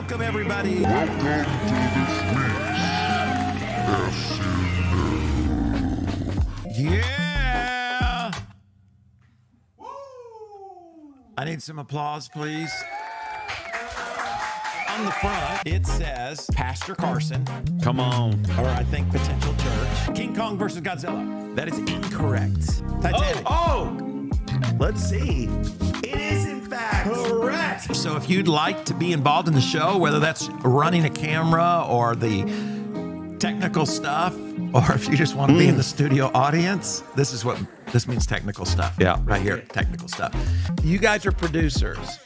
Welcome, everybody. Welcome to this week's Yeah. I need some applause, please. On the front, it says Pastor Carson, Come on. or I think Potential Church. King Kong versus Godzilla. That is incorrect. Titanic. Oh, let's see. It is, in fact, correct. So if you'd like to be involved in the show, whether that's running a camera or the technical stuff, or if you just want to be in the studio audience, this means technical stuff. Yeah. Right here, technical stuff. You guys are producers.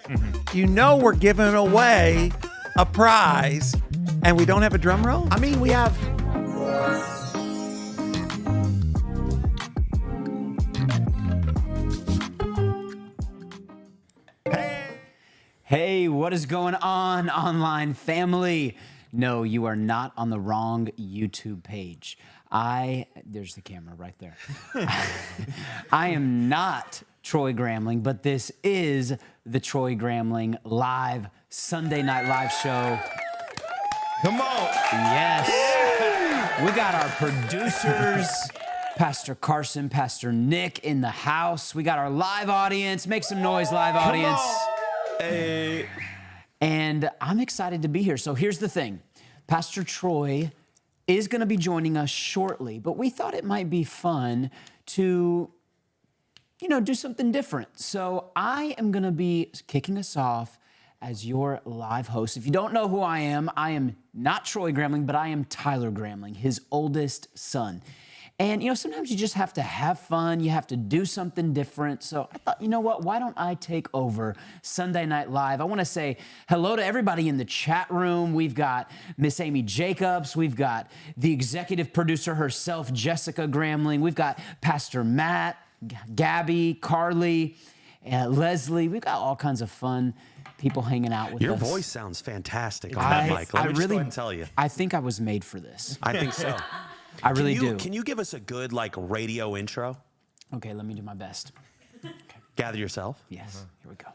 You know we're giving away a prize, and we don't have a drum roll? I mean, we have. Hey, what is going on, online family? No, you are not on the wrong YouTube page. There's the camera right there. I am not Troy Gramling, but this is the Troy Gramling live Sunday Night Live show. Come on. Yes. We got our producers, Pastor Carson, Pastor Nick in the house. We got our live audience. Make some noise, live audience. Hey. And I'm excited to be here. So here's the thing. Pastor Troy is going to be joining us shortly, but we thought it might be fun to, do something different. So I am going to be kicking us off as your live host. If you don't know who I am not Troy Gramling, but I am Tyler Gramling, his oldest son. And, sometimes you just have to have fun. You have to do something different. So I thought, you know what? Why don't I take over Sunday Night Live? I want to say hello to everybody in the chat room. We've got Miss Amy Jacobs. We've got the executive producer herself, Jessica Gramling. We've got Pastor Matt, Gabby, Carly, Leslie. We've got all kinds of fun people hanging out with us. Your voice sounds fantastic on that mic. Let me just go ahead and tell you. I think I was made for this. I think so. I really do. Can you give us a good, radio intro? Okay, let me do my best. Gather yourself. Yes, Here we go.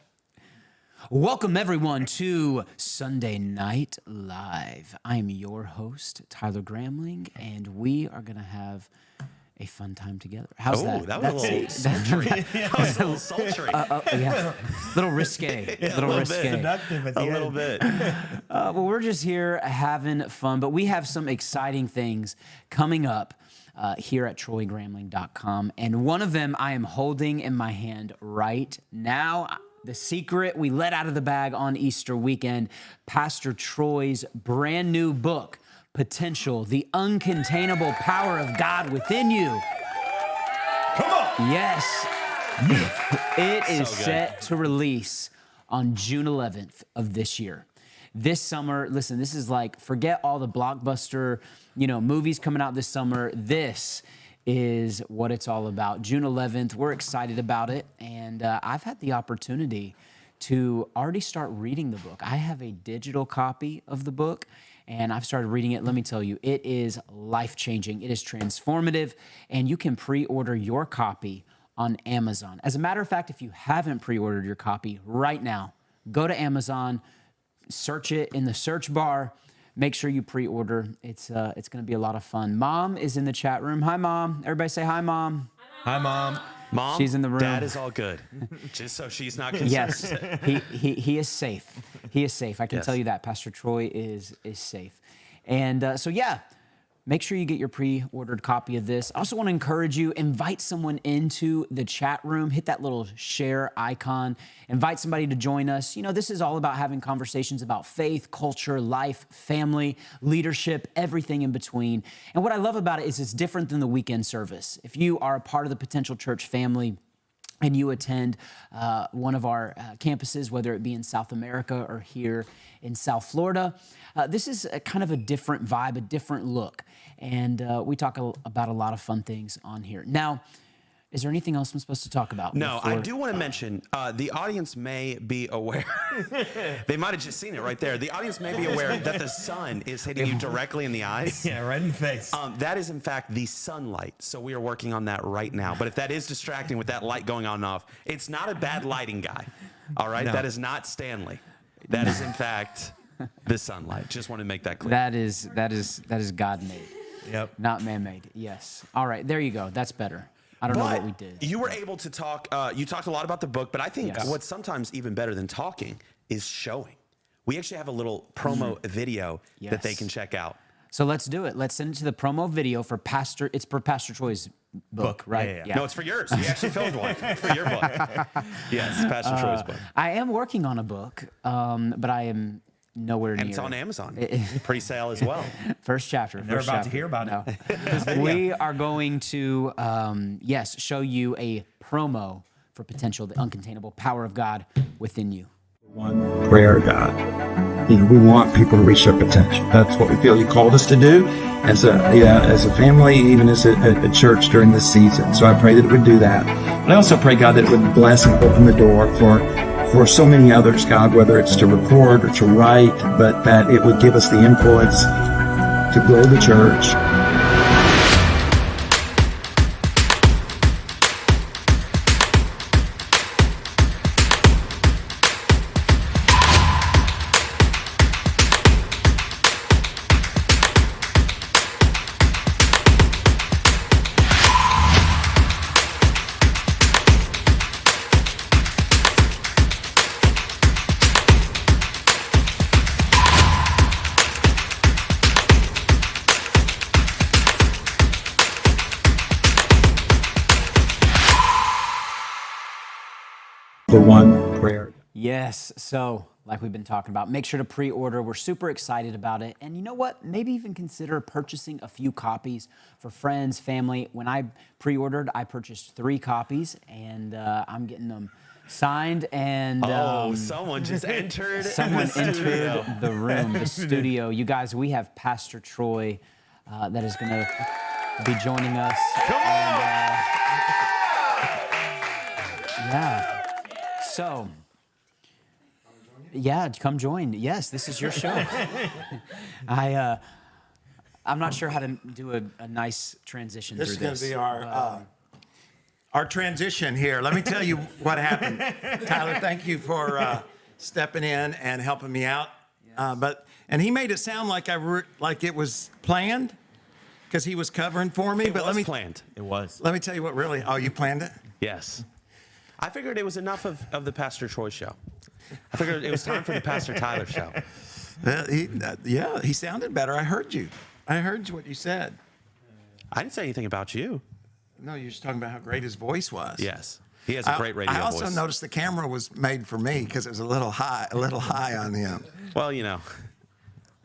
Welcome, everyone, to Sunday Night Live. I am your host, Tyler Gramling, and we are going to have a fun time together. How's that? Oh, that was a little sultry. That was a little sultry. Yeah, little risque. A little bit. Well, we're just here having fun, but we have some exciting things coming up here at TroyGramling.com, and one of them I am holding in my hand right now. The secret we let out of the bag on Easter weekend, Pastor Troy's brand new book, Potential, the uncontainable power of God within you. Come on. Yes. It is set to release on June 11th of this year. This summer, listen, this is forget all the blockbuster, movies coming out this summer. This is what it's all about. June 11th, we're excited about it. And I've had the opportunity to already start reading the book. I have a digital copy of the book, and I've started reading it. Let me tell you, it is life-changing. It is transformative, and you can pre-order your copy on Amazon. As a matter of fact, if you haven't pre-ordered your copy right now, go to Amazon, search it in the search bar, make sure you pre-order. It's going to be a lot of fun. Mom is in the chat room. Hi, Mom. Everybody say hi, Mom. Hi, Mom. Mom, she's in the room. Dad is all good. Just so she's not concerned. Yes, he is safe. He is safe. I can Yes. tell you that. Pastor Troy is safe. And make sure you get your pre-ordered copy of this. I also want to encourage you, invite someone into the chat room. Hit that little share icon. Invite somebody to join us. This is all about having conversations about faith, culture, life, family, leadership, everything in between. And what I love about it is it's different than the weekend service. If you are a part of the Potential Church family, and you attend one of our campuses, whether it be in South America or here in South Florida, this is kind of a different vibe, a different look. And we talk about a lot of fun things on here. Now, is there anything else I'm supposed to talk about? No, I do want to mention, the audience may be aware, they might have just seen it right there. The audience may be aware that the sun is hitting you directly in the eyes. Yeah, right in the face. That is, in fact, the sunlight. So we are working on that right now. But if that is distracting with that light going on and off, it's not a bad lighting guy. All right? No. That is not Stanley. That is, in fact, the sunlight. Just want to make that clear. That is God-made, Yep. not man-made. Yes. All right, there you go. That's better. I don't know what we did. You were able to talk. You talked a lot about the book, but I think Yes. what's sometimes even better than talking is showing. We actually have a little promo video that they Yes. can check out. So let's do it. Let's send it to the promo video for Pastor. It's for Pastor Troy's book, right? Yeah. No, it's for yours. You actually filmed one for your book. Yes, Pastor Troy's book. I am working on a book, but I am nowhere near. And it's on Amazon. Pre-sale as well. First chapter. They're first about to chapter. hear about it. No. We are going to, show you a promo for potential, the uncontainable power of God within you. One prayer, God. We want people to reach their potential. That's what we feel you called us to do as a family, even as a church during this season. So I pray that it would do that. But I also pray, God, that it would bless and open the door for so many others, God, whether it's to record or to write, but that it would give us the influence to grow the church. The one prayer. Yes. So, like we've been talking about, make sure to pre-order. We're super excited about it. And you know what? Maybe even consider purchasing a few copies for friends, family. When I pre-ordered, I purchased 3 copies, and I'm getting them signed. And Someone just entered. someone entered the room, the studio. You guys, we have Pastor Troy that is going to be joining us. Come on! Yeah. So, yeah, come join. Yes, this is your show. I'm not sure how to do a nice transition This is through going this. to be our transition here. Let me tell you what happened. Tyler, thank you for stepping in and helping me out. And he made it sound like like it was planned because he was covering for me. It but was planned. It was. let me tell you what really. Oh, you planned it? Yes. I figured it was enough of the Pastor Troy show. I figured it was time for the Pastor Tyler show. He sounded better. I heard you. I heard what you said. I didn't say anything about you. No, you're just talking about how great his voice was. Yes. He has a great radio I also voice. noticed the camera was made for me because it was a little high on him. Well, you know.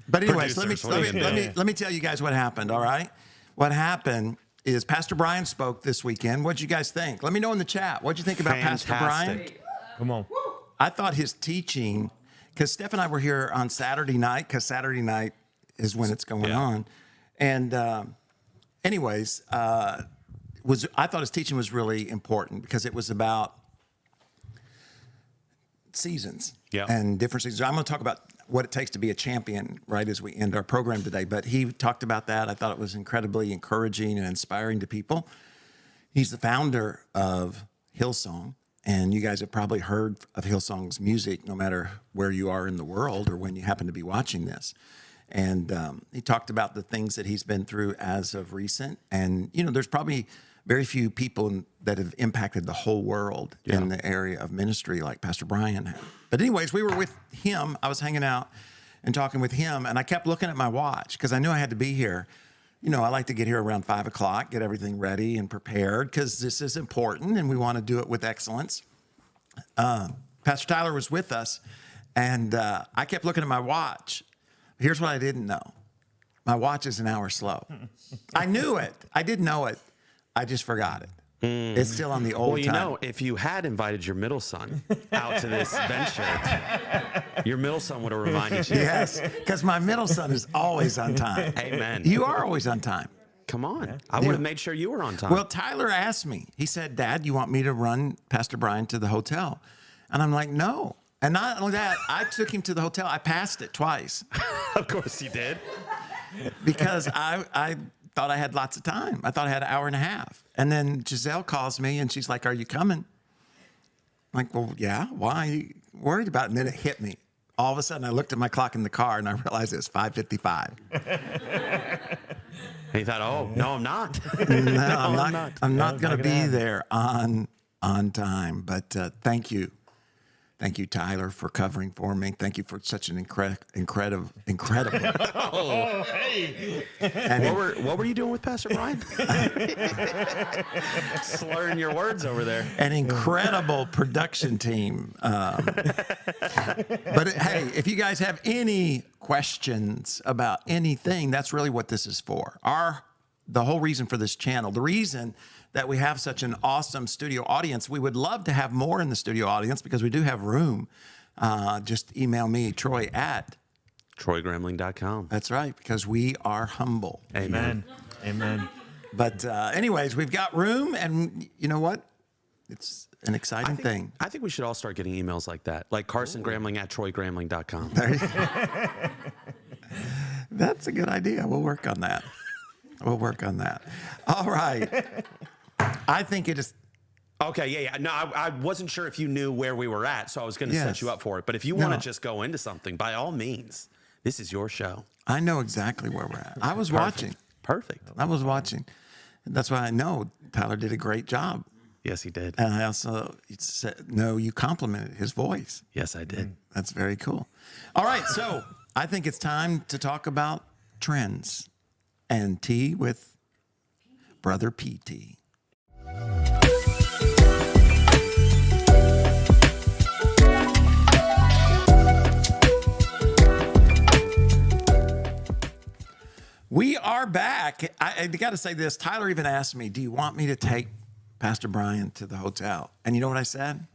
But anyways, Producers, what are you gonna do? let me tell you guys what happened. All right, what happened is Pastor Brian spoke this weekend. What'd you guys think? Let me know in the chat. What'd you think about Pastor Brian? Fantastic. Come on. I thought his teaching, because Steph and I were here on Saturday night, because Saturday night is when it's going on. And anyways, I thought his teaching was really important because it was about seasons and different seasons. I'm going to talk about what it takes to be a champion right as we end our program today. But he talked about that. I thought it was incredibly encouraging and inspiring to people. He's the founder of Hillsong. And you guys have probably heard of Hillsong's music, no matter where you are in the world or when you happen to be watching this. And he talked about the things that he's been through as of recent. And, you know, there's probably very few people that have impacted the whole world in the area of ministry like Pastor Brian had. But anyways, we were with him. I was hanging out and talking with him. And I kept looking at my watch because I knew I had to be here. You know, I like to get here around 5 o'clock, get everything ready and prepared because this is important and we want to do it with excellence. Pastor Tyler was with us and I kept looking at my watch. Here's what I didn't know. My watch is an hour slow. I knew it. I did know it. I just forgot it. It's still on the old Well, you time. know, if you had invited your middle son out to this venture, your middle son would have reminded you. Yes, because my middle son is always on time. Amen. You are always on time. Come on. I would have made sure you were on time. Well, Tyler asked me. He said, Dad, you want me to run Pastor Brian to the hotel? And I'm like, no. And not only that, I took him to the hotel. I passed it twice of course you did. because I thought I had lots of time. I thought I had an hour and a half. And then Giselle calls me and she's like, are you coming? I'm like, well, yeah. Why are you worried about it? And then it hit me. all of a sudden I looked at my clock in the car and I realized it was 5:55. And you thought, oh, no, I'm not. No, I'm not going to be there on time. But thank you. Thank you, Tyler, for covering for me. Thank you for such an incredible. Oh, hey. What were you doing with Pastor Brian? Slurring your words over there. An incredible production team. But hey, if you guys have any questions about anything, that's really what this is for. The whole reason for this channel, the reason that we have such an awesome studio audience. We would love to have more in the studio audience because we do have room. Just email me, Troy at TroyGramling.com. That's right, because we are humble. Amen. Amen. But anyways, we've got room, and you know what? It's an exciting thing. I think we should all start getting emails like that, like Carson Gramling at TroyGramling.com. That's a good idea. We'll work on that. All right. I think it is. Okay, yeah. No, I wasn't sure if you knew where we were at, so I was going to set you up for it. But if you want to just go into something, by all means, this is your show. I know exactly where we're at. I was watching. Perfect. I was watching. That's why I know Tyler did a great job. Yes, he did. And I also said, no, you complimented his voice. Yes, I did. That's very cool. All right, so I think it's time to talk about trends and tea with Brother PT. We are back. I got to say this. Tyler even asked me, do you want me to take Pastor Brian to the hotel? And you know what I said?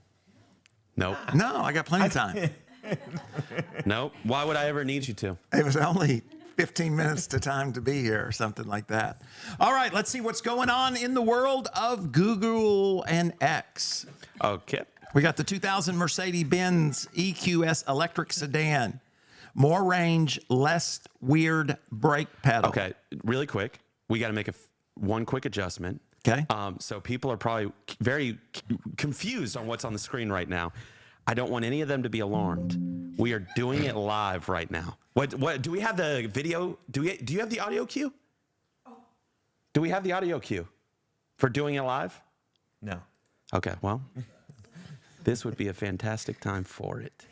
Nope. No, I got plenty of time. Nope. Why would I ever need you to? It was only 15 minutes to time to be here or something like that. All right, let's see what's going on in the world of Google and X. Okay. We got the 2000 Mercedes-Benz EQS electric sedan. More range, less weird brake pedal. Okay, really quick. We got to make one quick adjustment. Okay. So people are probably very confused on what's on the screen right now. I don't want any of them to be alarmed. We are doing it live right now. What do we have the video? Do you have the audio cue? Do we have the audio cue for doing it live? No. Okay, well, this would be a fantastic time for it.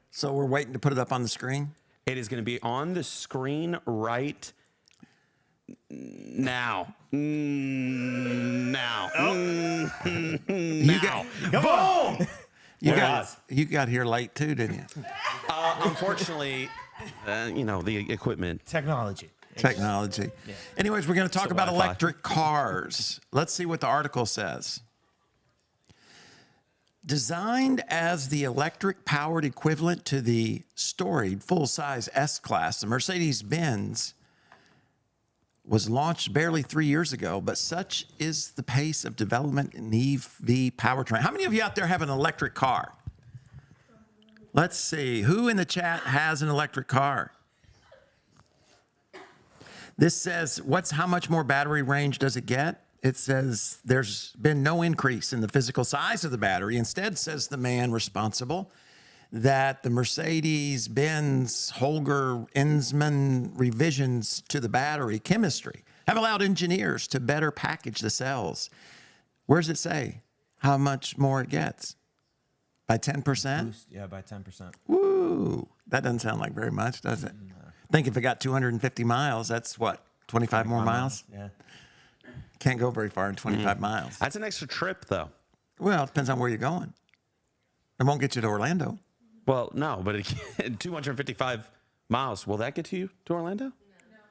So we're waiting to put it up on the screen? It is going to be on the screen right now. Now. Now. Boom! You got here late too, didn't you? Unfortunately, the equipment. Technology. Technology. Yeah. Anyways, we're going to talk about Wi-Fi. electric cars. Let's see what the article says. Designed as the electric-powered equivalent to the storied full-size S-Class, the Mercedes-Benz was launched barely 3 years ago, but such is the pace of development in EV powertrain. How many of you out there have an electric car? Let's see. Who in the chat has an electric car? This says, how much more battery range does it get? It says there's been no increase in the physical size of the battery. Instead, says the man responsible, that the Mercedes-Benz Holger Ensman revisions to the battery chemistry have allowed engineers to better package the cells. Where does it say how much more it gets? By 10%? Yeah, by 10%. Woo! That doesn't sound like very much, does it? No. Think if it got 250 miles, that's what, 25 more miles? Yeah. Can't go very far in 25 miles. That's an extra trip, though. Well, it depends on where you're going. It won't get you to Orlando. Well, no, but 255 miles, will that get you to Orlando? No.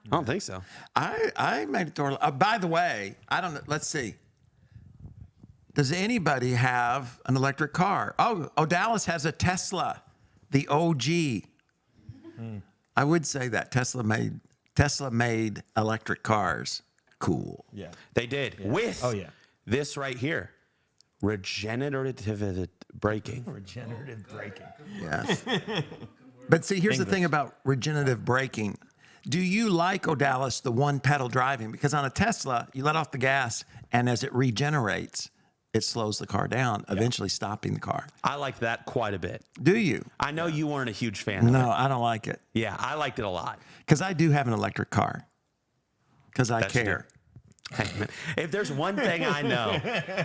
I don't think so. I made it to Orlando. By the way, I don't know. Let's see. Does anybody have an electric car? Oh, Dallas has a Tesla, the OG. I would say that Tesla made electric cars cool. Yeah. They did. Yeah. With this right here, regenerative braking. Regenerative braking. Yes. But see, here's the thing about regenerative braking. Do you like, Dallas, the one pedal driving? Because on a Tesla, you let off the gas, and as it regenerates, it slows the car down, eventually stopping the car. I like that quite a bit. Do you? I know you weren't a huge fan of it. No, I don't like it. Yeah, I liked it a lot. Because I do have an electric car. Because I That you do. care. Hey, man, if there's one thing I know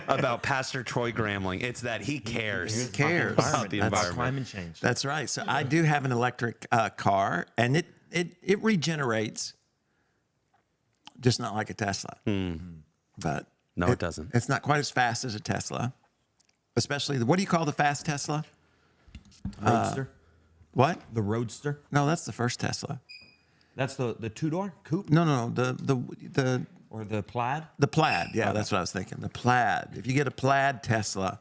about Pastor Troy Gramling, it's that he cares. He cares. About the That's environment. climate change. That's right. So I do have an electric car, and it regenerates, just not like a Tesla. But No, it doesn't. It's not quite as fast as a Tesla, especially what do you call the fast Tesla? Roadster. What? The Roadster. No, that's the first Tesla. That's the two-door coupe No, the or the Plaid. the Plaid. Yeah, that's what I was thinking. The Plaid. If you get a Plaid Tesla,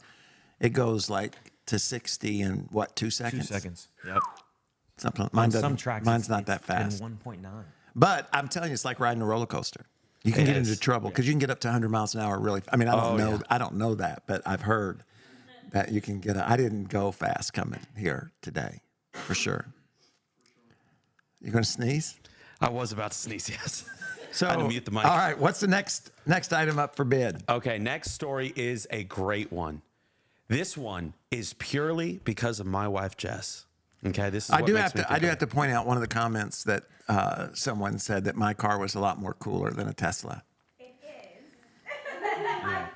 it goes like to 60 in what, 2 seconds? 2 seconds. Yep. Something. On Mine some doesn't. tracks, Mine's not that fast. 1.9. But I'm telling you, it's like riding a roller coaster. You can It get is. into trouble because you can get up to 100 miles an hour really. I mean, I don't Oh, know. yeah. I don't know that, but I've heard that you can get. I didn't go fast coming here today, for sure. You going to sneeze? I was about to sneeze, yes. So, I had to mute the mic. all right. What's the next item up for bid? Okay, next story is a great one. This one is purely because of my wife, Jess. Okay, this is I what do makes have me to. I think do of have to point out one of the comments that someone said that my car was a lot more cooler than a Tesla. It is. By far.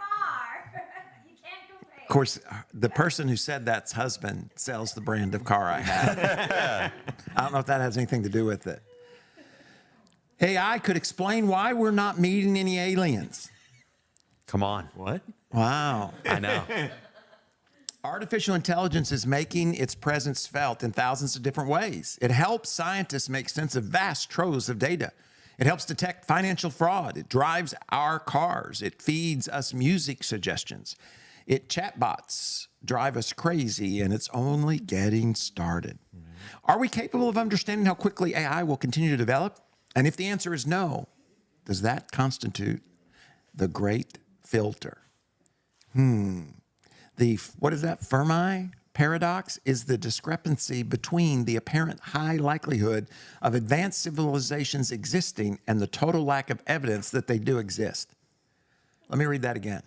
You can't compare. Of course, the person who said that's husband sells the brand of car I have. I don't know if that has anything to do with it. AI could explain why we're not meeting any aliens. Come on. What? Wow. I know. Artificial intelligence is making its presence felt in thousands of different ways. It helps scientists make sense of vast troves of data. It helps detect financial fraud. It drives our cars. It feeds us music suggestions. Chatbots drive us crazy, and it's only getting started. Are we capable of understanding how quickly AI will continue to develop? And if the answer is no, does that constitute the great filter? What is that? Fermi paradox is the discrepancy between the apparent high likelihood of advanced civilizations existing and the total lack of evidence that they do exist. Let me read that again.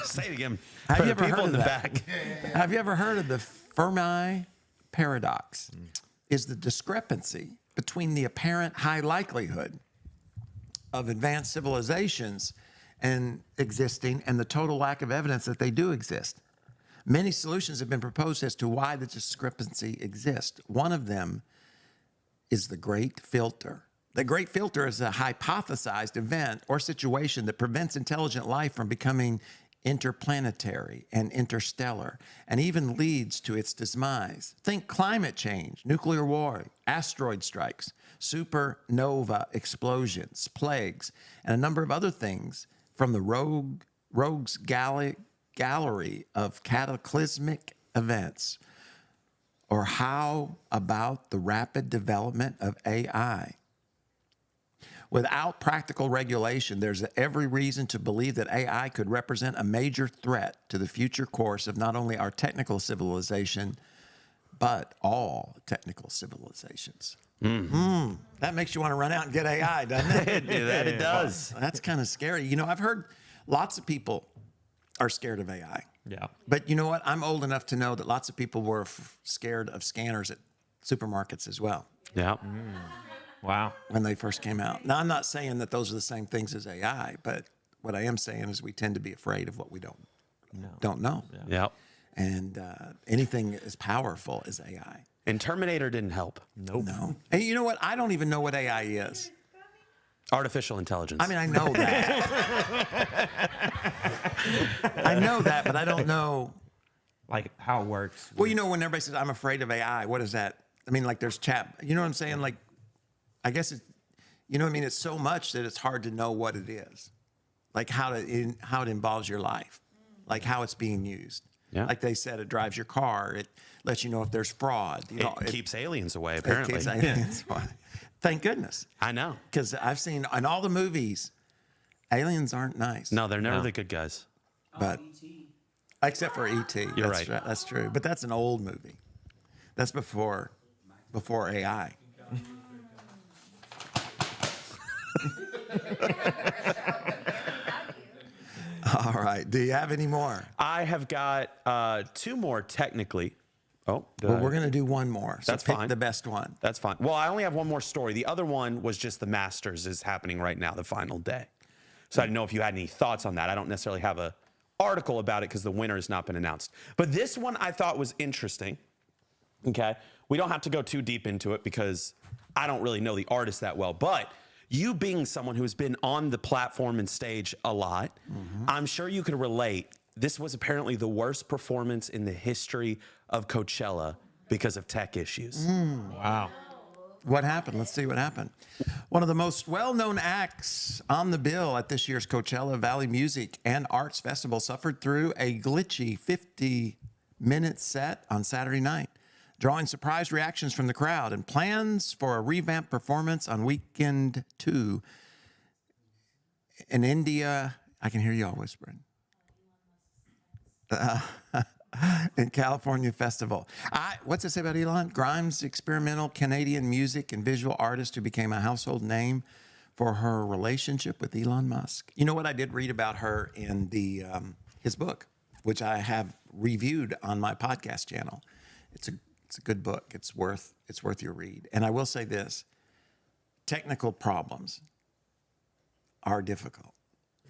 Say it again. Have For you the ever people heard in of the that? back. Have you ever heard of the Fermi paradox? Is the discrepancy between the apparent high likelihood of advanced civilizations and existing and the total lack of evidence that they do exist. Many solutions have been proposed as to why the discrepancy exists. One of them is the great filter. The great filter is a hypothesized event or situation that prevents intelligent life from becoming interplanetary and interstellar, and even leads to its demise. Think climate change, nuclear war, asteroid strikes, supernova explosions, plagues, and a number of other things from the rogues gallery of cataclysmic events. Or how about the rapid development of AI? Without practical regulation, there's every reason to believe that AI could represent a major threat to the future course of not only our technical civilization, but all technical civilizations. That makes you want to run out and get AI, doesn't it? That it does. That's kind of scary. You know, I've heard lots of people are scared of AI. Yeah. But you know what? I'm old enough to know that lots of people were scared of scanners at supermarkets as well Yeah. Wow. when they first came out. Now, I'm not saying that those are the same things as AI, but what I am saying is we tend to be afraid of what we don't know. Yep. And anything as powerful as AI. And Terminator didn't help. Nope. No. Hey, you know what? I don't even know what AI is. Artificial intelligence. I mean, I know that. I know that, but I don't know. Like how it works. Well, you know, when everybody says, I'm afraid of AI, what is that? I mean, like there's you know what I'm saying? Like, I guess it's, you know what I mean? It's so much that it's hard to know what it is. Like how it involves your life, like how it's being used. Yeah. Like they said, it drives your car. It lets you know if there's fraud. You know, it keeps aliens away, it apparently. keeps aliens away. Thank goodness. I know. Because I've seen in all the movies, aliens aren't nice. No, they're never No. the good guys. But except for E.T. You're That's right. That's true. But that's an old movie. That's before AI. All right. Do you have any more? I have got 2 more technically. Oh, Well, we're going to do one more. So That's pick fine. the best one. That's fine. Well, I only have one more story. The other one was just the Masters is happening right now, the final day. So I didn't know if you had any thoughts on that. I don't necessarily have a article about it because the winner has not been announced. But this one I thought was interesting. Okay. We don't have to go too deep into it because I don't really know the artist that well. But you being someone who has been on the platform and stage a lot, I'm sure you could relate. This was apparently the worst performance in the history of Coachella because of tech issues. Wow. What happened? Let's see what happened. One of the most well-known acts on the bill at this year's Coachella Valley Music and Arts Festival suffered through a glitchy 50-minute set on Saturday night, drawing surprise reactions from the crowd and plans for a revamped performance on weekend 2 in India. I can hear you all whispering. In California Festival. What's it say about Elon? Grimes, experimental Canadian music and visual artist who became a household name for her relationship with Elon Musk. You know what I did read about her in the his book, which I have reviewed on my podcast channel. It's a good book. It's worth your read. And I will say this: technical problems are difficult,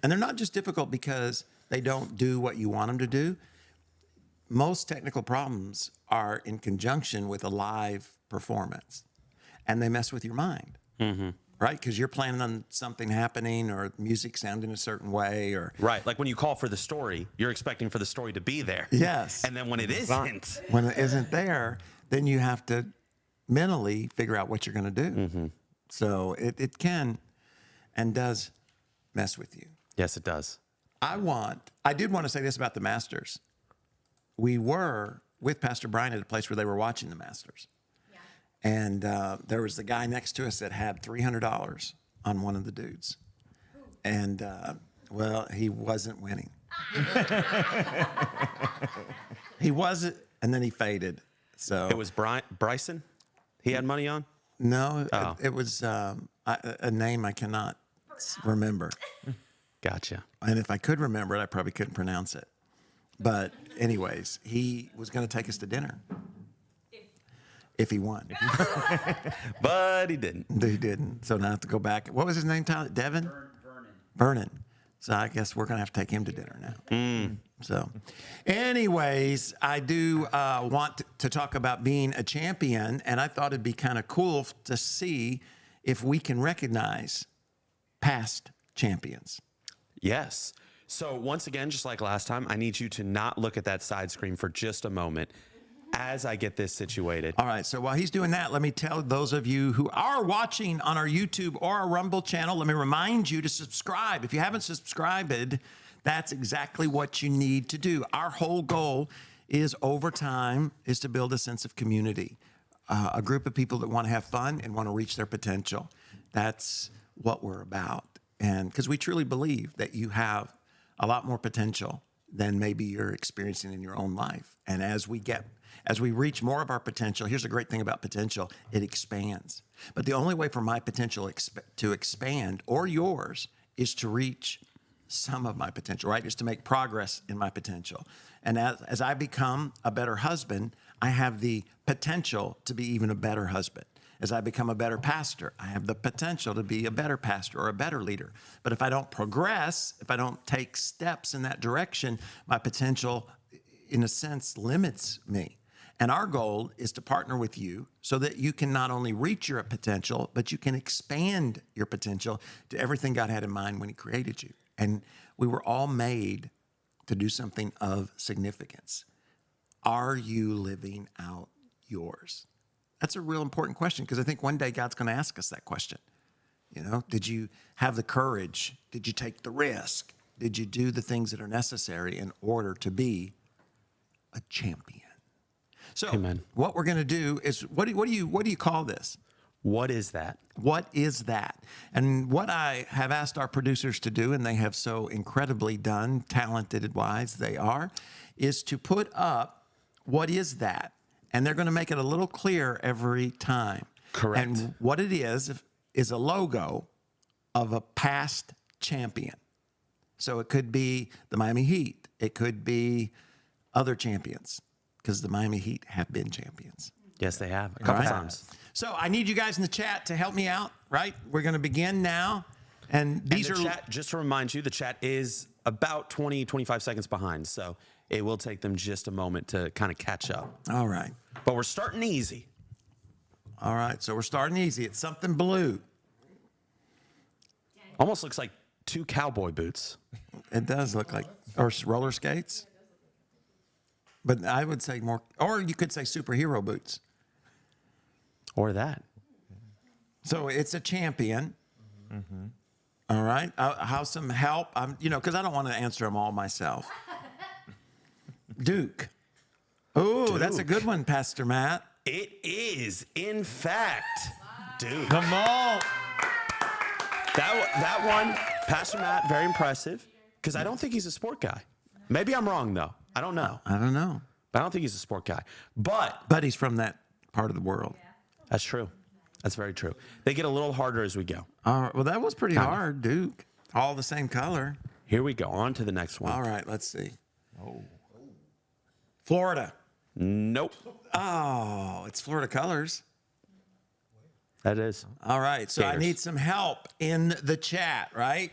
and they're not just difficult because they don't do what you want them to do. Most technical problems are in conjunction with a live performance, and they mess with your mind, right? Because you're planning on something happening or music sounding a certain way, or Right. Like when you call for the story, you're expecting for the story to be there. yes, And then when it isn't, when it isn't there, then you have to mentally figure out what you're going to do. So it can and does mess with you. yes, it does. I did want to say this about the Masters. We were with Pastor Brian at a place where they were watching the Masters. Yeah. And there was the guy next to us that had $300 on one of the dudes. And, well, he wasn't winning. He wasn't, and then he faded. So It was Bryson he had money on? no, Oh. it was a name I cannot remember. Gotcha. And if I could remember it, I probably couldn't pronounce it. But anyways, he was going to take us to dinner if he won. But he didn't. He didn't. So now I have to go back. What was his name, Tyler? Devin? Vernon. So I guess we're going to have to take him to dinner now. So anyways, I do want to talk about being a champion. And I thought it'd be kind of cool to see if we can recognize past champions. Yes. So once again, just like last time, I need you to not look at that side screen for just a moment as I get this situated. All right. So while he's doing that, let me tell those of you who are watching on our YouTube or our Rumble channel, let me remind you to subscribe. If you haven't subscribed, that's exactly what you need to do. Our whole goal is over time is to build a sense of community, a group of people that want to have fun and want to reach their potential. That's what we're about. And because we truly believe that you have a lot more potential than maybe you're experiencing in your own life. And as we reach more of our potential, here's the great thing about potential, it expands. But the only way for my potential to expand or yours is to reach some of my potential, right? Is to make progress in my potential. And as I become a better husband, I have the potential to be even a better husband. As I become a better pastor, I have the potential to be a better pastor or a better leader. But if I don't progress, if I don't take steps in that direction, my potential, in a sense, limits me. And our goal is to partner with you so that you can not only reach your potential, but you can expand your potential to everything God had in mind when He created you. And we were all made to do something of significance. Are you living out yours? That's a real important question because I think one day God's going to ask us that question. You know, did you have the courage? Did you take the risk? Did you do the things that are necessary in order to be a champion? So Amen. What we're going to do is, what do you call this? What is that? What is that? And what I have asked our producers to do, and they have so incredibly done, talented wise they are, is to put up what is that? And they're going to make it a little clearer every time. Correct. And what it is a logo of a past champion. So it could be the Miami Heat. It could be other champions because the Miami Heat have been champions. Yes, they have. A couple All right. times. So I need you guys in the chat to help me out, right? We're going to begin now. And these And are the chat, just to remind you, the chat is about 20, 25 seconds behind. So it will take them just a moment to kind of catch up. all right. But we're starting easy. All right. So we're starting easy. It's something blue. Almost looks like 2 cowboy boots. It does look like, or roller skates. But I would say more, or you could say superhero boots. Or that. So it's a champion. All right. How some help? Because I don't want to answer them all myself. Duke. Oh, that's a good one, Pastor Matt. It is, in fact, Duke. Come on. That one, Pastor Matt, very impressive. Because I don't think he's a sport guy. Maybe I'm wrong, though. I don't know. I don't know. But I don't think he's a sport guy. But But he's from that part of the world. that's true. That's very true. They get a little harder as we go. All right. Well, that was pretty hard, Duke. All the same color. Here we go. On to the next one. All right. Let's see. Oh. Florida. Nope. Oh, it's Florida colors. That is. All right. So I Gators. need some help in the chat, right?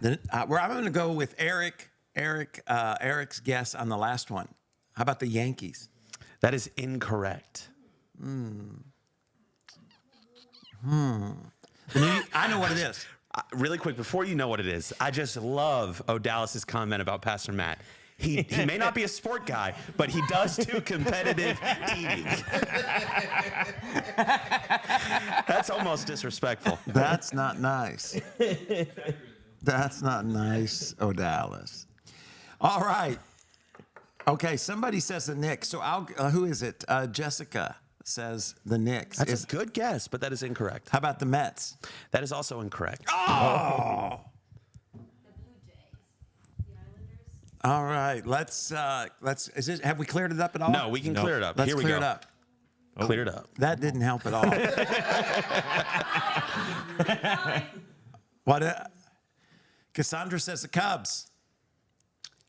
Then I'm going to go with Eric's guess on the last one. How about the Yankees? That is incorrect. I know what it is. Really quick, before you know what it is, I just love O'Dallas's comment about Pastor Matt. He may not be a sport guy, but he does do competitive eating. That's almost disrespectful. That's not nice. That's not nice, O'Dallas. All right. Okay, somebody says the Knicks. So who is it? Jessica says the Knicks. That's a good guess, but that is incorrect. How about the Mets? That is also incorrect. Oh! The Blue Jays. The Islanders. All right. Have we cleared it up at all? No, we can clear it up. Let's Here we clear go. it up. Clear it up. That didn't help at all. What? Cassandra says the Cubs.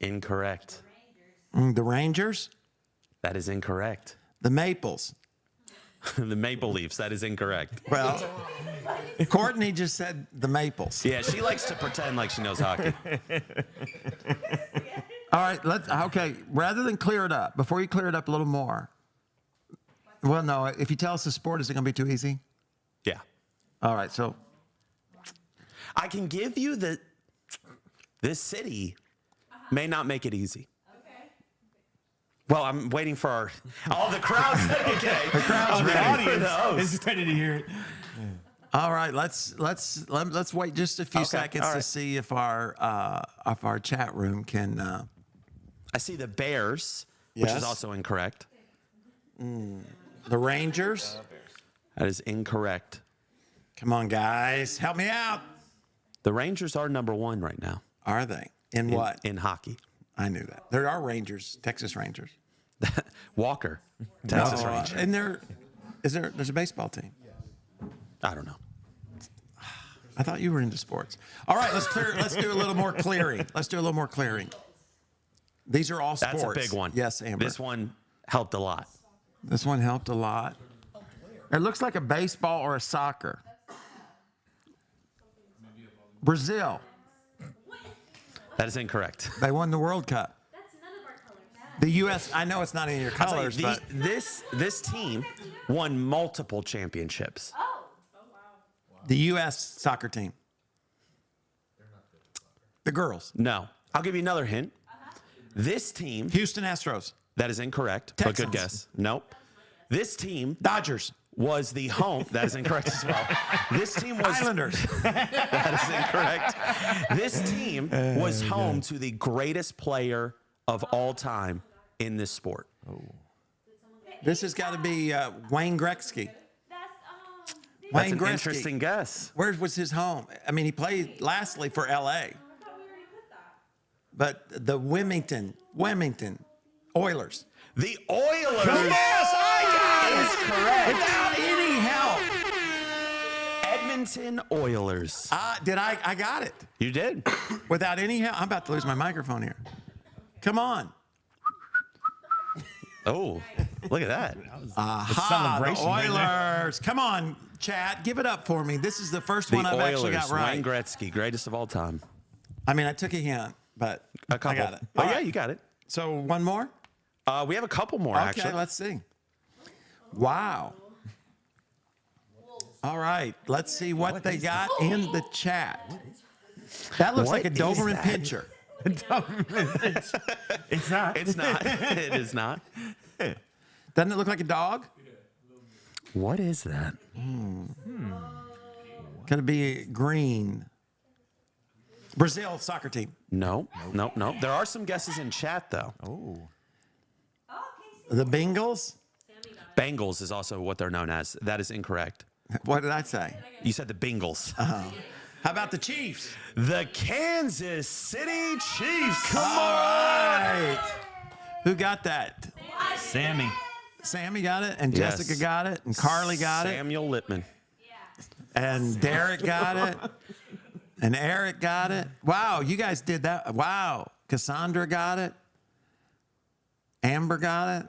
Incorrect. The Rangers. That is incorrect. The Maples. The Maple Leafs. That is incorrect. Well, Courtney just said the Maples. Yeah, she likes to pretend like she knows hockey. All right, okay, rather than clear it up, before you clear it up a little more. Well, no, if you tell us the sport, is it going to be too easy? Yeah. All right, so I can give you this city may not make it easy. Well, I'm waiting for all the crowds. Okay. the crowd's ready. Audience is ready to hear it. All right, let's wait just a few Okay, seconds all to right. see if our chat room can. I see the Bears, which Yes. is also incorrect. The Rangers. That is incorrect. Come on, guys, help me out. The Rangers are number 1 right now. Are they in what? In hockey. I knew that. There are Rangers, Texas Rangers. Walker, Texas No, Ranger. and there's a baseball team. I don't know. I thought you were into sports. All right, let's do a little more clearing. Let's do a little more clearing. These are all sports. That's a big one. Yes, Amber. This one helped a lot. This one helped a lot. It looks like a baseball or a soccer. Brazil. That is incorrect. They won the World Cup. That's none of our colors. The U.S. I know it's not in your I'll tell you, colors, but this team won multiple championships. Oh. the U.S. soccer team. The girls. No. I'll give you another hint. This team, Houston Astros. that is incorrect, but good Texans. guess. Nope. This team Dodgers. was the home. That is incorrect as well. This team was. Islanders. That is incorrect. This team was home to the greatest player of all time in this sport. This has got to be Wayne Gretzky. That's That's Wayne an Gretzky. interesting guess. Where was his home? I mean, he played lastly for L.A., I thought we already put that. but the Wilmington Oilers. The Oilers. Yes, I got is correct. Without any help. Edmonton Oilers. I got it You did. without any help. I'm about to lose my microphone here. Come on. Oh, look at that. celebration The right there. Oilers. Come on, chat. Give it up for me. This is the first one The I've actually Oilers, got right. Wayne Gretzky, greatest of all time. I mean, I took a hint, but A couple. I got it. Oh, All yeah, right. you got it. So one more? We have a couple more, Okay, actually. let's see. Wow. All right, let's see what they got in the chat. That looks What like a is Doberman that? Pinscher. It's not. It's not. It is not. Doesn't it look like a dog? What is that? Could it be green? Brazil soccer team. No. There are some guesses in chat, though. The Bengals? Bengals is also what they're known as. That is incorrect. What did I say? You said the Bengals. How about the Chiefs? The Kansas City Chiefs. Come All right. Who got that? Sammy. Sammy got it, and Yes. Jessica got it, and Carly got it, Samuel Littman. and Derek got it, and Eric got it. Wow, you guys did that. Wow. Cassandra got it. Amber got it.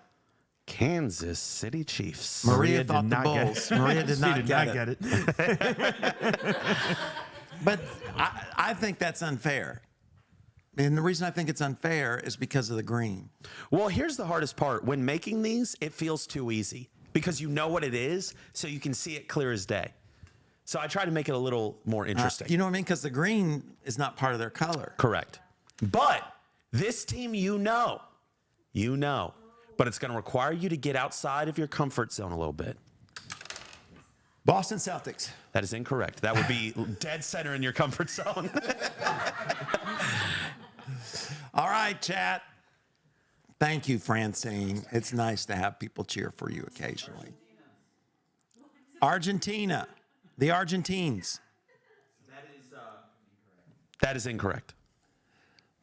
Kansas City Chiefs. Maria did thought the not get Bulls. Maria did She not did get not it. get it. But I think that's unfair. And the reason I think it's unfair is because of the green. Well, here's the hardest part. When making these, it feels too easy because you know what it is, so you can see it clear as day. So I try to make it a little more interesting. You know what I mean? Because the green is not part of their color. Correct. But this team, you know, but it's going to require you to get outside of your comfort zone a little bit. Boston Celtics. That is incorrect. That would be dead center in your comfort zone. All right, chat. Thank you, Francine. It's nice to have people cheer for you occasionally. Argentina. The Argentines. That is incorrect.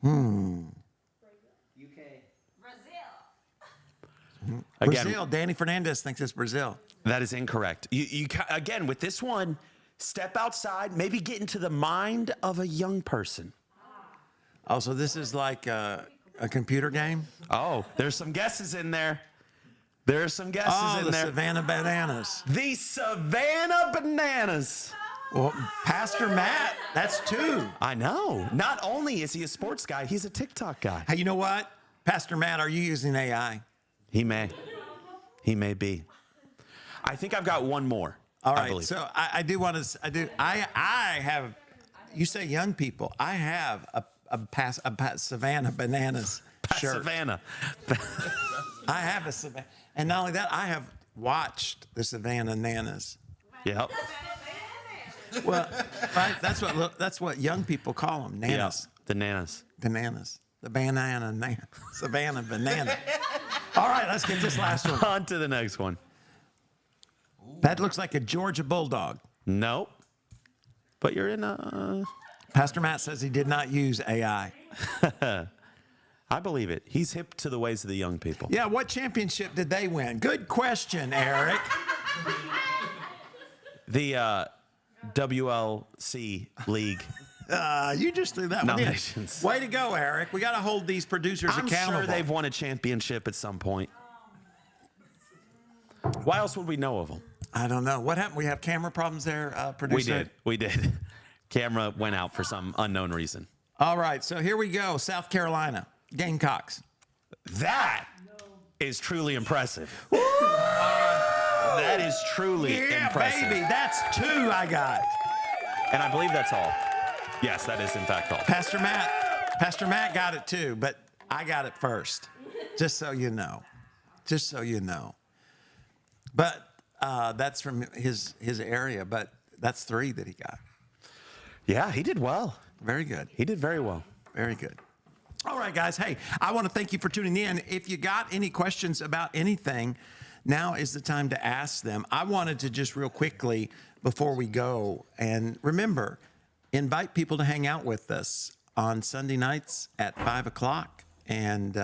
Brazil. Again, Brazil. Danny Fernandez thinks it's Brazil. that is incorrect. Again, with this one, step outside, maybe get into the mind of a young person. Oh, so this is like a computer game? Oh, there's some guesses in there. There's some guesses Oh, in the there. Savannah Bananas. The Savannah Bananas. Well, Pastor Matt, that's two. I know. Not only is he a sports guy, he's a TikTok guy. Hey, you know what? Pastor Matt, are you using AI? He may. He may be. I think I've got one more. All I right. believe. So I do want to, I have, you say young people, I have a Savannah Bananas shirt. Savannah. I have a Savannah. And not only that, I have watched the Savannah Nanas. Yep. Well, right? That's what young people call them, nanas. Yep. The nanas. Bananas. The Savannah banana. All right, let's get this last one. On to the next one. That looks like a Georgia Bulldog. Nope. But you're in a. Pastor Matt says he did not use AI. I believe it. He's hip to the ways of the young people. Yeah, what championship did they win? Good question, Eric. The WLC League. You just threw that one in. Nominations. Way to go, Eric. We got to hold these producers I'm accountable. sure they've won a championship at some point. Why else would we know of them? I don't know. What happened? We have camera problems there, producer? We did. Camera went out for some unknown reason. All right, so here we go. South Carolina, Gamecocks. That is truly impressive. That is truly Yeah, impressive. baby, that's two I got. And I believe that's all. Yes, that is in fact all. Pastor Matt got it too, but I got it first. Just so you know. Just so you know. But that's from his area, but that's three that he got. Yeah, he did well. Very good. He did very well. Very good. All right, guys. Hey, I want to thank you for tuning in. If you got any questions about anything, now is the time to ask them. I wanted to just real quickly before we go, and remember, invite people to hang out with us on Sunday nights at 5 o'clock, and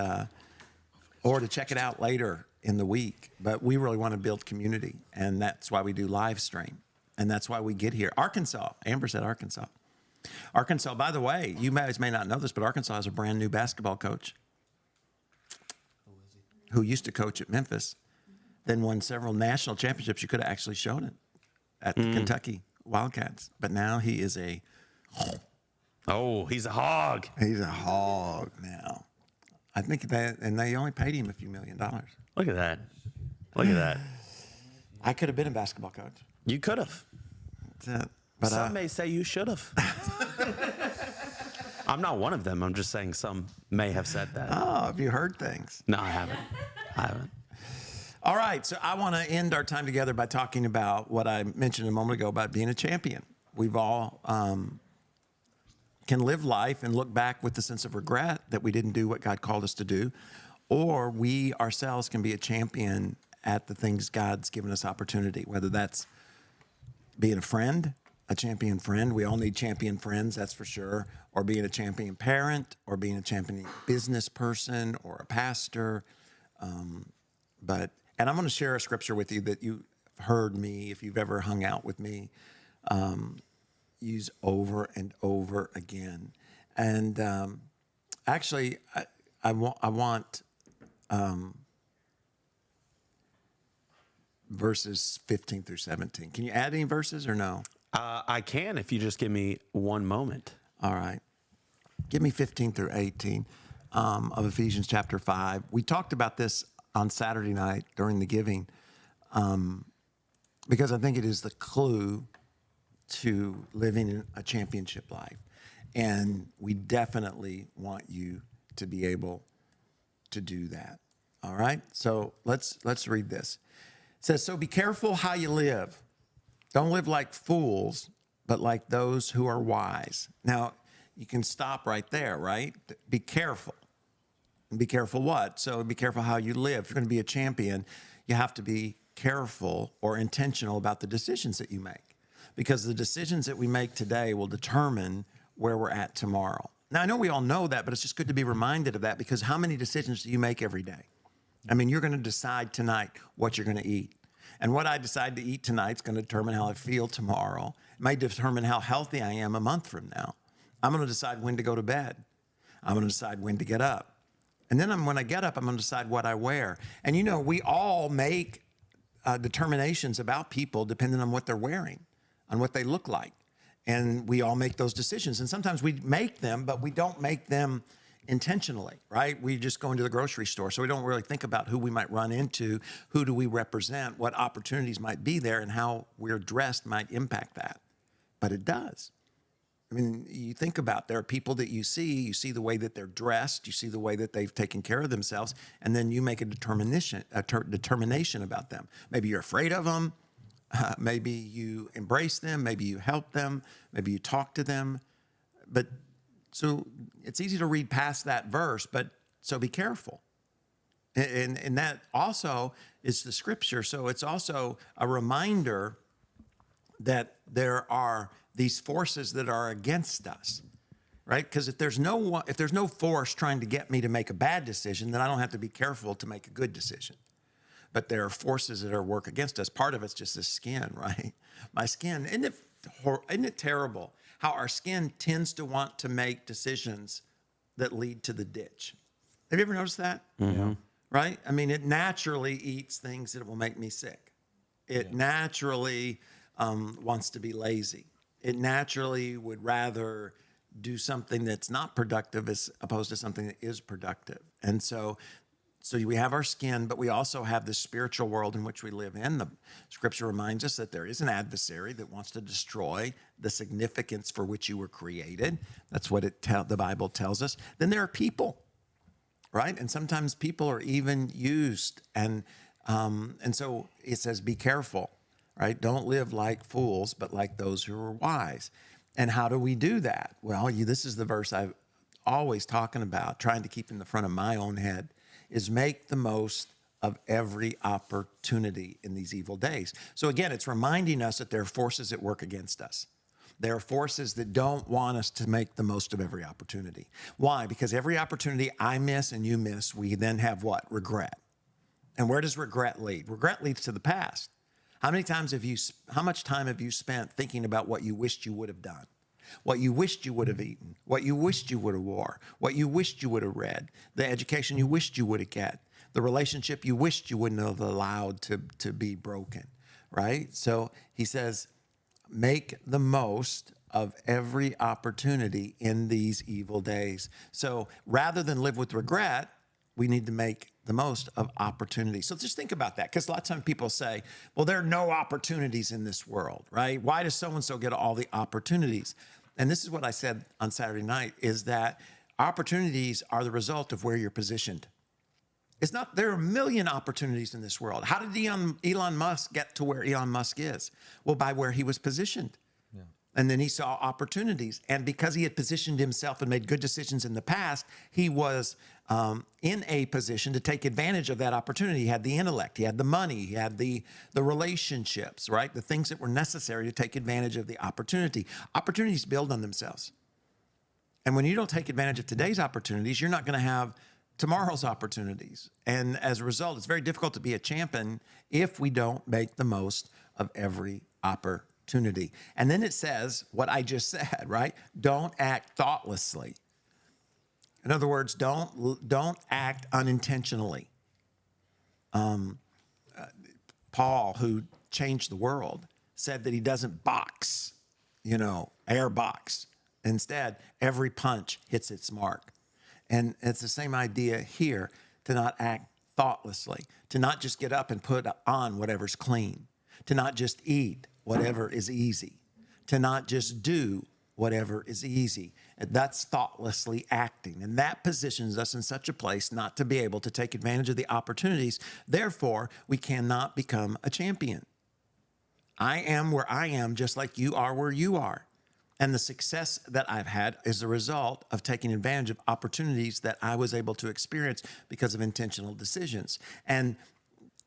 or to check it out later in the week. But we really want to build community, and that's why we do live stream. And that's why we get here. Arkansas, Amber said Arkansas. Arkansas, by the way, you guys may not know this, but Arkansas has a brand new basketball coach who used to coach at Memphis, then won several national championships. You could have actually shown it at the Kentucky Wildcats. But now he is He's a hog. he's a hog now. I think that, and they only paid him a few $1 million. Look at that. Look at that. I could have been a basketball coach. You could have. That's it. But Some may say you should have. I'm not one of them. I'm just saying some may have said that. oh, have you heard things? No, I haven't. I haven't. All right, so I want to end our time together by talking about what I mentioned a moment ago about being a champion. We've all can live life and look back with the sense of regret that we didn't do what God called us to do, or we ourselves can be a champion at the things God's given us opportunity, whether that's being a friend, a champion friend. We all need champion friends, that's for sure, or being a champion parent, or being a champion business person, or a pastor. And I'm going to share a scripture with you that you've heard me, if you've ever hung out with me, use over and over again. And actually, I want verses 15 through 17. Can you add any verses or no? I can if you just give me one moment. All right. Give me 15 through 18 of Ephesians chapter 5. We talked about this on Saturday night during the giving because I think it is the clue to living in a championship life. And we definitely want you to be able to do that. All right? So let's read this. It says, so be careful how you live. Don't live like fools, but like those who are wise. Now, you can stop right there, right? Be careful. And be careful what? So be careful how you live. If you're going to be a champion, you have to be careful or intentional about the decisions that you make, because the decisions that we make today will determine where we're at tomorrow. Now, I know we all know that, but it's just good to be reminded of that, because how many decisions do you make every day? I mean, you're going to decide tonight what you're going to eat. And what I decide to eat tonight is going to determine how I feel tomorrow. It may determine how healthy I am a month from now. I'm going to decide when to go to bed. I'm going to decide when to get up. And then when I get up, I'm going to decide what I wear. And you know, we all make determinations about people depending on what they're wearing, on what they look like. And we all make those decisions. And sometimes we make them, but we don't make them intentionally, right? We just go into the grocery store. So we don't really think about who we might run into, who do we represent, what opportunities might be there, and how we're dressed might impact that. But it does. I mean, you think about, there are people that you see the way that they're dressed, you see the way that they've taken care of themselves, and then you make a determination about them. Maybe you're afraid of them. Maybe you embrace them. Maybe you help them. Maybe you talk to them. But so it's easy to read past that verse, but so be careful. And that also is the scripture. So it's also a reminder that there are these forces that are against us, right? Because if there's no force trying to get me to make a bad decision, then I don't have to be careful to make a good decision. But there are forces that are work against us. Part of it's just the skin, right? My skin, isn't it terrible how our skin tends to want to make decisions that lead to the ditch? Have you ever noticed that? Mm-hmm. Right? I mean, it naturally eats things that will make me sick. It naturally wants to be lazy. It naturally would rather do something that's not productive as opposed to something that is productive. And so we have our skin, but we also have this spiritual world in which we live in. The scripture reminds us that there is an adversary that wants to destroy the significance for which you were created. That's what the Bible tells us. Then there are people, right? And sometimes people are even used. And so it says, be careful, right? Don't live like fools, but like those who are wise. And how do we do that? Well, this is the verse I'm always talking about, trying to keep in the front of my own head, is make the most of every opportunity in these evil days. So again, it's reminding us that there are forces at work against us. There are forces that don't want us to make the most of every opportunity. Why? Because every opportunity I miss and you miss, we then have what? Regret. And where does regret lead? Regret leads to the past. How much time have you spent thinking about what you wished you would have done? What you wished you would have eaten, what you wished you would have wore, what you wished you would have read, the education you wished you would have get, the relationship you wished you wouldn't have allowed to be broken, right? So he says, make the most of every opportunity in these evil days. So rather than live with regret, we need to make the most of opportunities. So just think about that, because a lot of times people say, well, there are no opportunities in this world, right? Why does so-and-so get all the opportunities? And this is what I said on Saturday night, is that opportunities are the result of where you're positioned. It's not, there are a million opportunities in this world. How did Elon Musk get to where Elon Musk is? Well, by where he was positioned. And then he saw opportunities. And because he had positioned himself and made good decisions in the past, he was in a position to take advantage of that opportunity. He had the intellect, he had the money, he had the relationships, right? The things that were necessary to take advantage of the opportunity. Opportunities build on themselves. And when you don't take advantage of today's opportunities, you're not going to have tomorrow's opportunities. And as a result, it's very difficult to be a champion if we don't make the most of every opportunity. And then it says what I just said, right? Don't act thoughtlessly. In other words, don't act unintentionally. Paul, who changed the world, said that he doesn't box, air box. Instead, every punch hits its mark. And it's the same idea here, to not act thoughtlessly, to not just get up and put on whatever's clean, to not just eat whatever is easy, to not just do whatever is easy. That's thoughtlessly acting. And that positions us in such a place not to be able to take advantage of the opportunities. Therefore, we cannot become a champion. I am where I am, just like you are where you are. And the success that I've had is the result of taking advantage of opportunities that I was able to experience because of intentional decisions. And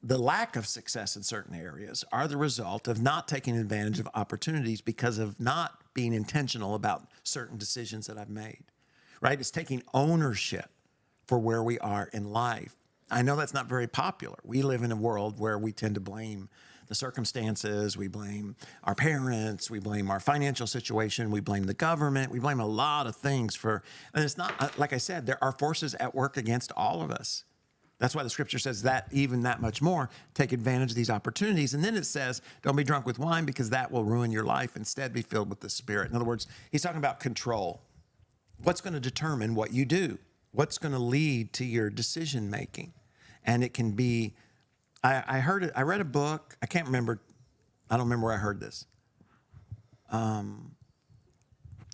the lack of success in certain areas are the result of not taking advantage of opportunities because of not being intentional about certain decisions that I've made, right? It's taking ownership for where we are in life. I know that's not very popular. We live in a world where we tend to blame the circumstances, we blame our parents, we blame our financial situation, we blame the government, we blame a lot of things and it's not, like I said, there are forces at work against all of us. That's why the scripture says that even that much more, take advantage of these opportunities. And then it says, don't be drunk with wine because that will ruin your life. Instead, be filled with the Spirit. In other words, he's talking about control. What's going to determine what you do? What's going to lead to your decision making? And it can be, I read a book. I don't remember where I heard this. I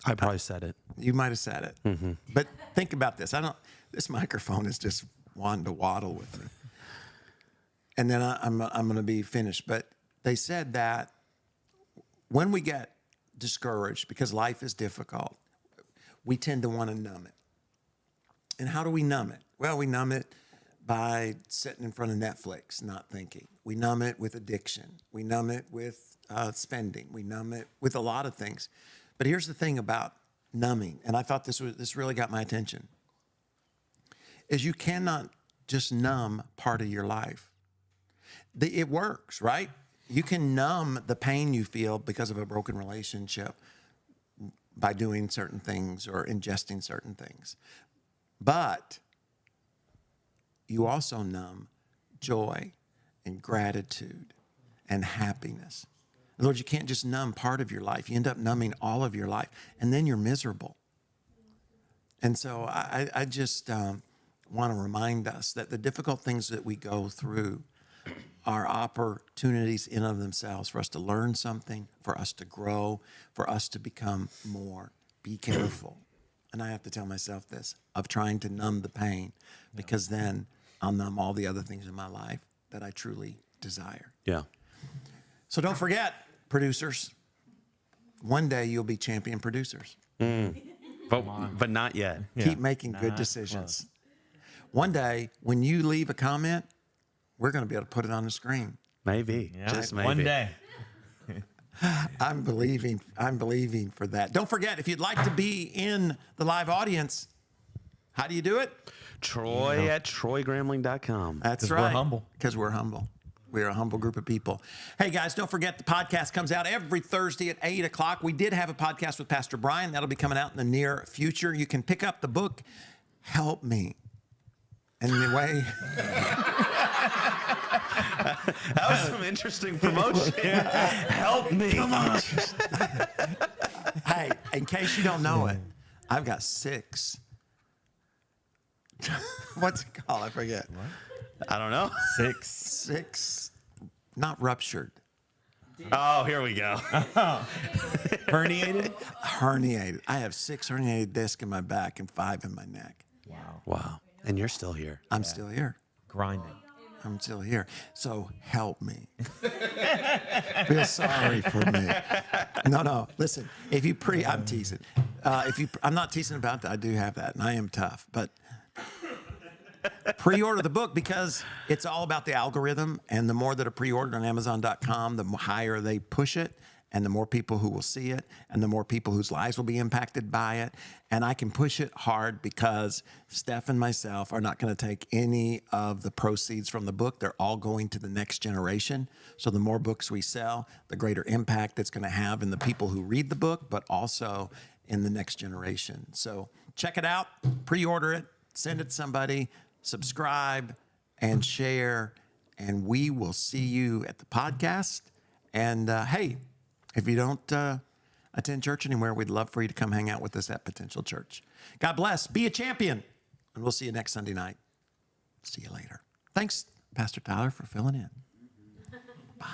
probably said it. You might have said it. Mm-hmm. But think about this. This microphone is just wanting to waddle with me. And then I'm going to be finished. But they said that when we get discouraged because life is difficult, we tend to want to numb it. And how do we numb it? Well, we numb it by sitting in front of Netflix, not thinking. We numb it with addiction. We numb it with spending. We numb it with a lot of things. But here's the thing about numbing, and I thought this really got my attention, is you cannot just numb part of your life. It works, right? You can numb the pain you feel because of a broken relationship by doing certain things or ingesting certain things. But you also numb joy and gratitude and happiness. In other words, you can't just numb part of your life. You end up numbing all of your life, and then you're miserable. And so I just want to remind us that the difficult things that we go through are opportunities in and of themselves for us to learn something, for us to grow, for us to become more. Be careful. And I have to tell myself this, of trying to numb the pain, because then I'll numb all the other things in my life that I truly desire. Yeah. So don't forget, producers, one day you'll be champion producers. But not yet. Keep making good decisions. One day, when you leave a comment, we're going to be able to put it on the screen. Maybe. Yeah, Just maybe. one day. I'm believing for that. Don't forget, if you'd like to be in the live audience, how do you do it? Troy at troygramling.com. That's 'Cause right. we're humble. Because we're humble. We're a humble group of people. Hey, guys, don't forget the podcast comes out every Thursday at 8 o'clock. We did have a podcast with Pastor Brian. That'll be coming out in the near future. You can pick up the book, Help Me. And the way... That was some interesting promotion. Help me. Come on. Hey, in case you don't know it, I've got 6. What's it called? I forget. I don't know. 6, not ruptured. Oh, here we go. Herniated? Herniated. I have 6 herniated discs in my back and 5 in my neck. Wow. And you're still here. I'm still here. Grinding. I'm still here. So help me. Feel sorry for me. No. Listen, if you I'm teasing. I'm not teasing about that. I do have that, and I am tough. But pre-order the book because it's all about the algorithm, and the more that are pre-ordered on Amazon.com, the higher they push it, and the more people who will see it, and the more people whose lives will be impacted by it. And I can push it hard because Steph and myself are not going to take any of the proceeds from the book. They're all going to the next generation. So the more books we sell, the greater impact it's going to have in the people who read the book, but also in the next generation. So check it out, pre-order it, send it to somebody, subscribe, and share. And we will see you at the podcast. And hey, if you don't attend church anywhere, we'd love for you to come hang out with us at Potential Church. God bless. Be a champion. And we'll see you next Sunday night. See you later. Thanks, Pastor Tyler, for filling in. Bye.